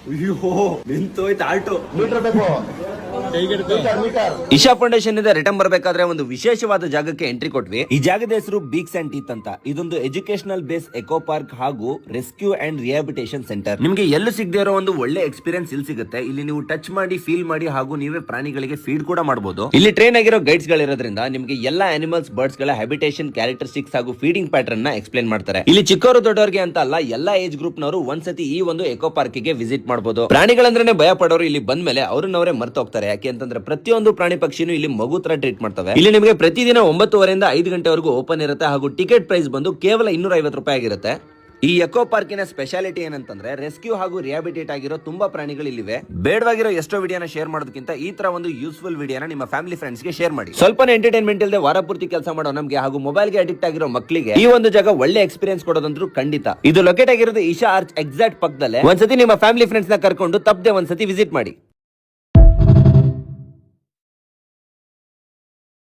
ಅಯ್ಯೋ ನಿಂತೋಯ್ತು Alto. Isha foundation ಇಂದ return ಬರಬೇಕಾದ್ರೆ ಒಂದು ವಿಶೇಷವಾದ ಜಾಗಕ್ಕೆ ಎಂಟ್ರಿ ಕೊಟ್ವಿ. ಈ ಜಾಗದ ಹೆಸರು ಬೀಕ್ಸ್ ಅಂಡ್ ಟೀತ್ ಅಂತ. ಇದೊಂದು ಎಜುಕೇಶನಲ್ ಬೇಸ್ ಎಕೋ ಪಾರ್ಕ್ ಹಾಗೂ ರೆಸ್ಕ್ಯೂ ಅಂಡ್ ರಿಹಾಬಿಟೇಷನ್ ಸೆಂಟರ್. ನಿಮಗೆ ಎಲ್ಲೂ ಸಿಗದೆ ಇರೋ ಒಂದು ಒಳ್ಳೆ ಎಕ್ಸ್ಪೀರಿಯನ್ಸ್ ಇಲ್ಲಿ ಸಿಗುತ್ತೆ. ಇಲ್ಲಿ ನೀವು ಟಚ್ ಮಾಡಿ ಫೀಲ್ ಮಾಡಿ ಹಾಗೂ ನೀವೇ ಪ್ರಾಣಿಗಳಿಗೆ ಫೀಡ್ ಕೂಡ ಮಾಡಬಹುದು. ಇಲ್ಲಿ ಟ್ರೈನ್ ಆಗಿರೋ ಗೈಡ್ಸ್ ಗಳಿರೋದ್ರಿಂದ ನಿಮಗೆ ಎಲ್ಲಾ ಅನಿಮಲ್ಸ್ ಬರ್ಡ್ಸ್ ಗಳ ಹ್ಯಾಬಿಟೇಷನ್ ಕ್ಯಾರೆಕ್ಟರಿಸ್ಟಿಕ್ಸ್ ಹಾಗೂ ಫೀಡಿಂಗ್ ಪ್ಯಾಟರ್ನ್ ನ ಎಕ್ಸ್ಪ್ಲೇನ್ ಮಾಡ್ತಾರೆ. ಇಲ್ಲಿ ಚಿಕ್ಕವರು ದೊಡ್ಡವರಿಗೆ ಅಂತ ಅಲ್ಲ, ಎಲ್ಲಾ ಏಜ್ ಗ್ರೂಪ್ ನವರು ಒಂದ್ಸತಿ ಈ ಒಂದು ಎಕೋ ಪಾರ್ಕ್ ಗೆ ವಿಸಿಟ್ ಮಾಡಬಹುದು. ಪ್ರಾಣಿಗಳಂದ್ರೆ ಭಯ ಪಡೋರು ಇಲ್ಲಿ ಬಂದ ಮೇಲೆ ಅವ್ರನ್ನವರೇ ಮರ್ತು ಹೋಗ್ತಾರೆ. ಯಾಕೆ ಅಂತಂದ್ರೆ ಪ್ರತಿಯೊಂದು ಪ್ರಾಣಿ ಪಕ್ಷಿನೂ ಇಲ್ಲಿ ಮಗು ತರ ಟ್ರೀಟ್ ಮಾಡ್ತವೆ. ಇಲ್ಲಿ ನಿಮಗೆ ಪ್ರತಿದಿನ 9:30 5 ಗಂಟೆವರೆಗೂ ಓಪನ್ ಇರುತ್ತೆ ಹಾಗೂ ಟಿಕೆಟ್ ಪ್ರೈಸ್ ಬಂದು ಕೇವಲ 250 ರೂಪಾಯಿ ಆಗಿರುತ್ತೆ. ಈ ಎಕೋ ಪಾರ್ಕಿನ ಸ್ಪೆಷಾಲಿಟಿ ಏನಂತಂದ್ರೆ ರೆಸ್ಕ್ಯೂ ಹಾಗೂ ರಿಹಾಬಿಟೇಟ್ ಆಗಿರೋ ತುಂಬಾ ಪ್ರಾಣಿಗಳು ಇಲ್ಲಿವೆ. ಬೇಡವಾಗಿರೋ ಎಷ್ಟೋ ವಿಡಿಯೋನ ಶೇರ್ ಮಾಡೋದಕ್ಕಿಂತ ಈ ತರ ಒಂದು ಯೂಸ್ಫುಲ್ ವಿಡಿಯೋನ ನಿಮ್ಮ ಫ್ಯಾಮಿಲಿ ಫ್ರೆಂಡ್ಸ್ ಗೆ ಶೇರ್ ಮಾಡಿ. ಸ್ವಲ್ಪ ಎಂಟರ್ಟೈನ್ಮೆಂಟ್ ಇಲ್ಲದೆ ವಾರ ಪೂರ್ತಿ ಕೆಲಸ ಮಾಡೋ ನಮ್ಗೆ ಹಾಗೂ ಮೊಬೈಲ್ ಗೆ ಅಡಿಕ್ಟ್ ಆಗಿರೋ ಮಕ್ಕಳಿಗೆ ಈ ಒಂದು ಜಾಗ ಒಳ್ಳೆ ಎಕ್ಸ್ಪೀರಿಯನ್ಸ್ ಕೊಡೋದಂದ್ರೂ ಖಂಡಿತ. ಇದು ಲೊಕೇಟ್ ಆಗಿರೋದು ಇಶಾ ಆರ್ಚ್ ಎಕ್ಸಾಕ್ಟ್ ಪಕ್ಕದಲ್ಲೇ. ಒಂದ್ಸತಿ ನಿಮ್ಮ ಫ್ಯಾಮಿಲಿ ಫ್ರೆಂಡ್ಸ್ ನ ಕರ್ಕೊಂಡು ತಪ್ಪದೆ ಒಂದ್ಸತಿ ವಿಸಿಟ್ ಮಾಡಿ.